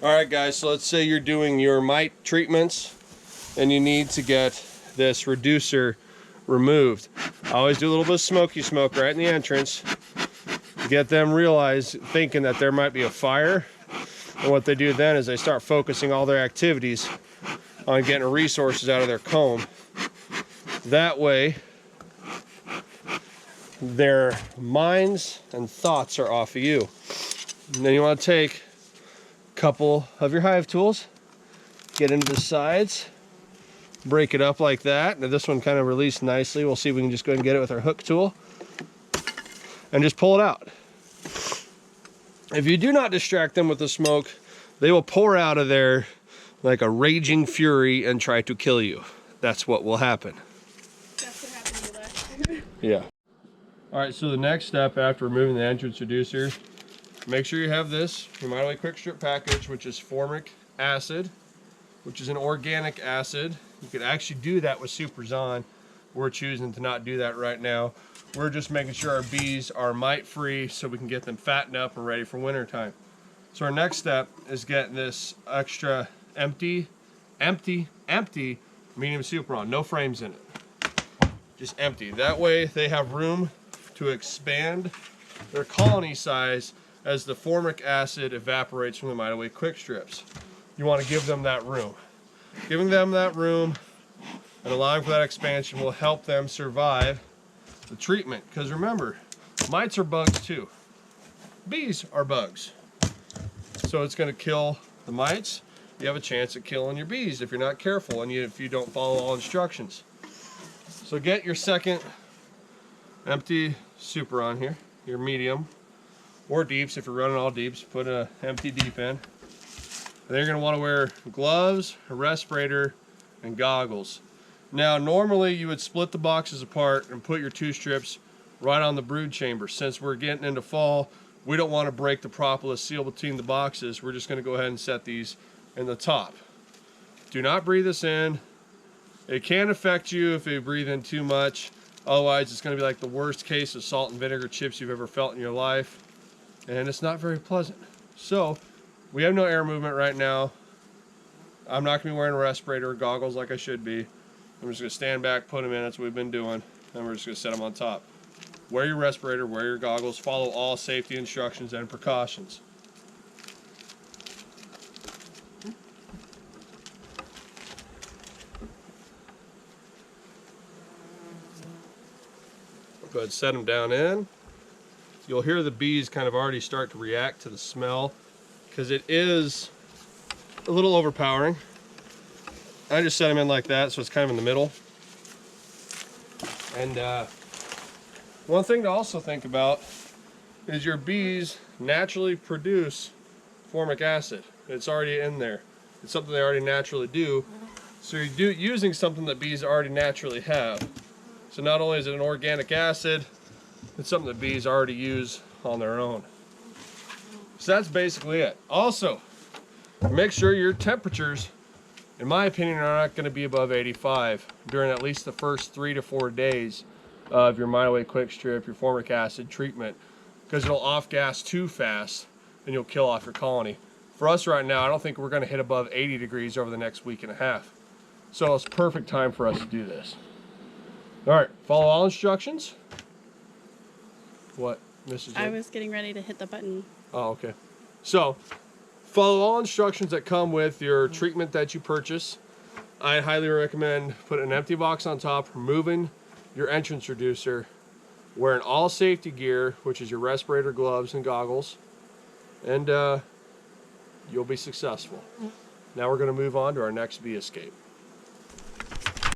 Alright guys, so let's say you're doing your mite treatments and you need to get this reducer removed. I always do a little bit of smoky smoke right in the entrance to get them thinking that there might be a fire. And what they do then is they start focusing all their activities on getting resources out of their comb. That way, their minds and thoughts are off of you. And then you want to take a couple of your hive tools, get into the sides, break it up like that. Now this one kind of released nicely. We'll see if we can just go ahead and get it with our hook tool and just pull it out. If you do not distract them with the smoke, they will pour out of there like a raging fury and try to kill you. That's what will happen. That's what happened to you last. Yeah. All right, so the next step after removing the entrance reducer, make sure you have this, your Mite Away Quick Strip package, which is Formic Acid, which is an organic acid. You could actually do that with Superzon. We're choosing to not do that right now. We're just making sure our bees are mite free so we can get them fattened up and ready for winter time. So our next step is getting this extra empty medium Superon, no frames in it. Just empty. That way they have room to expand their colony size as the formic acid evaporates from the Mite Away Quick Strips. You want to give them that room. Giving them that room and allowing for that expansion will help them survive the treatment. Because remember, mites are bugs too. Bees are bugs. So it's going to kill the mites. You have a chance at killing your bees if you're not careful and if you don't follow all instructions. So get your second empty Superon here, your medium or deeps. If you're running all deeps, put an empty deep in. And then you're going to want to wear gloves, a respirator, and goggles. Now normally you would split the boxes apart and put your 2 strips right on the brood chamber. Since we're getting into fall, we don't want to break the propolis seal between the boxes. We're just going to go ahead and set these in the top. Do not breathe this in. It can affect you if you breathe in too much. Otherwise, it's going to be like the worst case of salt and vinegar chips you've ever felt in your life. And it's not very pleasant. So, we have no air movement right now. I'm not going to be wearing a respirator or goggles like I should be. I'm just going to stand back, put them in. That's what we've been doing. And we're just going to set them on top. Wear your respirator, wear your goggles, follow all safety instructions and precautions. Go ahead and set them down in. You'll hear the bees kind of already start to react to the smell because it is a little overpowering. I just set them in like that so it's kind of in the middle. And one thing to also think about is your bees naturally produce formic acid. It's already in there. It's something they already naturally do. So you're using something that bees already naturally have. So not only is it an organic acid, it's something that bees already use on their own. So that's basically it. Also, make sure your temperatures, in my opinion, are not going to be above 85 during at least the first 3 to 4 days of your Mite Away Quick Strip, your formic acid treatment, because it'll off-gas too fast and you'll kill off your colony. For us right now, I don't think we're going to hit above 80 degrees over the next week and a half. So it's perfect time for us to do this. All right, follow all instructions. What, Mrs. I was getting ready to hit the button. Oh, okay. So, follow all instructions that come with your treatment that you purchase. I highly recommend putting an empty box on top, removing your entrance reducer, wearing all safety gear, which is your respirator, gloves, and goggles, and you'll be successful. Now we're going to move on to our next bee escape.